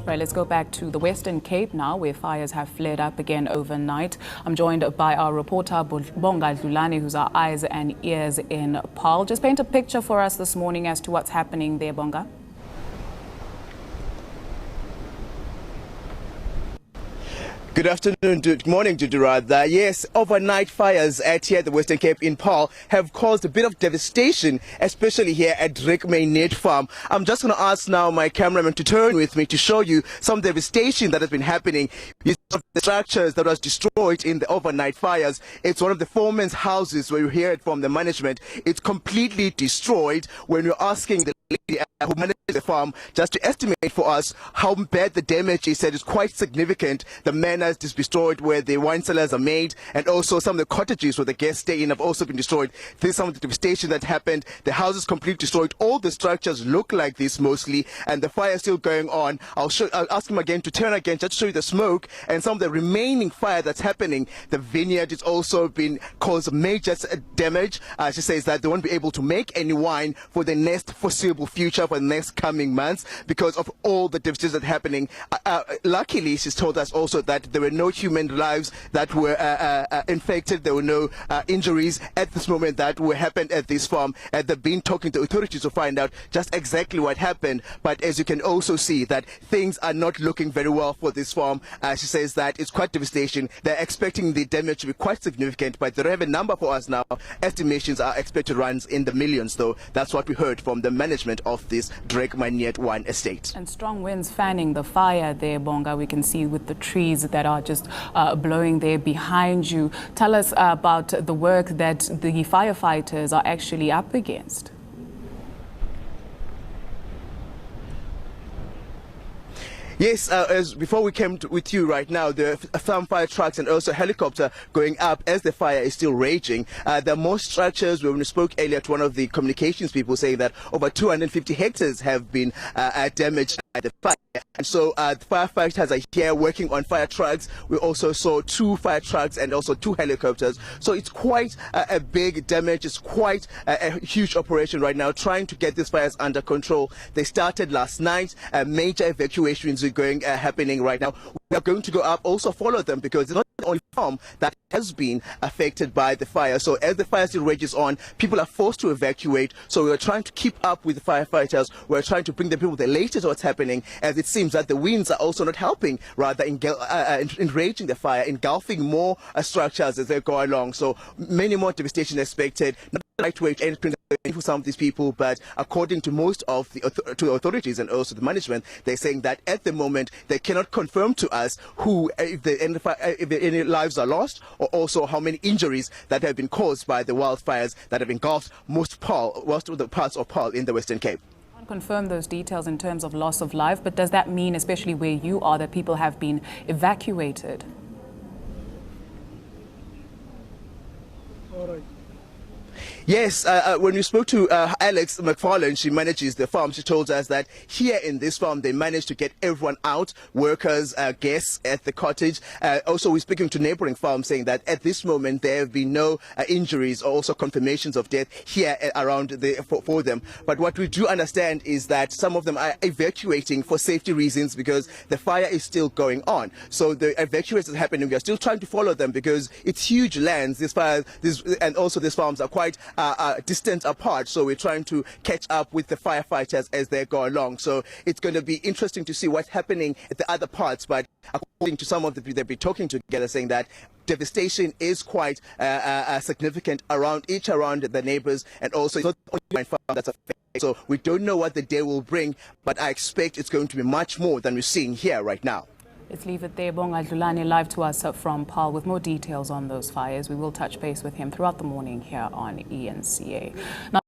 Right, let's go back to the Western Cape now, where fires have flared up again overnight. I'm joined by our reporter, Bonga Dlulane, who's our eyes and ears in Paarl. Just paint a picture for us this morning as to what's happening there, Bonga. Good afternoon, good morning, Duduradha. Yes, overnight fires here at the Western Cape in Paarl have caused a bit of devastation, especially here at Drake Mainnet Farm. I'm just going to ask now my cameraman to turn with me to show you some devastation that has been happening. You saw the structures that was destroyed in the overnight fires. It's one of the foreman's houses where you hear it from the management. It's completely destroyed. When you're asking the lady who manages the farm just to estimate for us how bad the damage is, said it's quite significant. The manors is destroyed where the wine cellars are made, and also some of the cottages where the guests stay in have also been destroyed. This is some of the devastation that happened. The house is completely destroyed. All the structures look like this mostly, and the fire is still going on. I'll ask him again to turn again just to show you the smoke and some of the remaining fire that's happening. The vineyard has also been caused major damage. She says that they won't be able to make any wine for the next foreseeable future, for the next coming months, because of all the devastation that's happening. Luckily, she's told us also that there were no human lives that were infected. There were no injuries at this moment that were happened at this farm. They've been talking to authorities to find out just exactly what happened. But as you can also see, that things are not looking very well for this farm. She says that it's quite devastation. They're expecting the damage to be quite significant, but they don't have a number for us now. Estimations are expected runs in the millions, though. That's what we heard from the management of this Drake Mainnet wine estate. And strong winds fanning the fire there, Bonga. We can see with the trees that are just blowing there behind you. Tell us about the work that the firefighters are actually up against. Yes, as before we came with you right now, there are some fire trucks and also a helicopter going up as the fire is still raging. There are more structures. When we spoke earlier to one of the communications people saying that over 250 hectares have been damaged by the fire. And so the firefighters are here working on fire trucks. We also saw 2 fire trucks and also 2 helicopters. So it's quite a big damage. It's quite a huge operation right now, trying to get these fires under control. They started last night. Major evacuations are happening right now. We are going to go up, also follow them, because it's not the only farm that has been affected by the fire. So as the fire still rages on, people are forced to evacuate. So we are trying to keep up with the firefighters. We're trying to bring the people the latest what's happening, as it seems that the winds are also not helping, rather enraging the fire, engulfing more structures as they go along. So many more devastation expected. Not the right way to end for some of these people, but according to most of the authorities and also the management, they're saying that at the moment they cannot confirm to us if any lives are lost, or also how many injuries that have been caused by the wildfires that have engulfed most of the parts of Paarl in the Western Cape. Confirm those details in terms of loss of life, but does that mean, especially where you are, that people have been evacuated? All right. Yes, when we spoke to Alex McFarlane, she manages the farm, she told us that here in this farm they managed to get everyone out, workers, guests at the cottage. Also, we're speaking to neighboring farms saying that at this moment there have been no injuries or also confirmations of death here around for them. But what we do understand is that some of them are evacuating for safety reasons because the fire is still going on. So the evacuations are happening. We are still trying to follow them because it's huge lands. These fires, and also these farms are quite distant apart, so we're trying to catch up with the firefighters as they go along. So it's going to be interesting to see what's happening at the other parts, but according to some of the people they've been talking together, saying that devastation is quite significant around the neighbors, and also it's not only one farm that's affected. So we don't know what the day will bring, but I expect it's going to be much more than we're seeing here right now. Let's leave it there. Bonga Dlulane live to us from Paarl with more details on those fires. We will touch base with him throughout the morning here on eNCA. Now,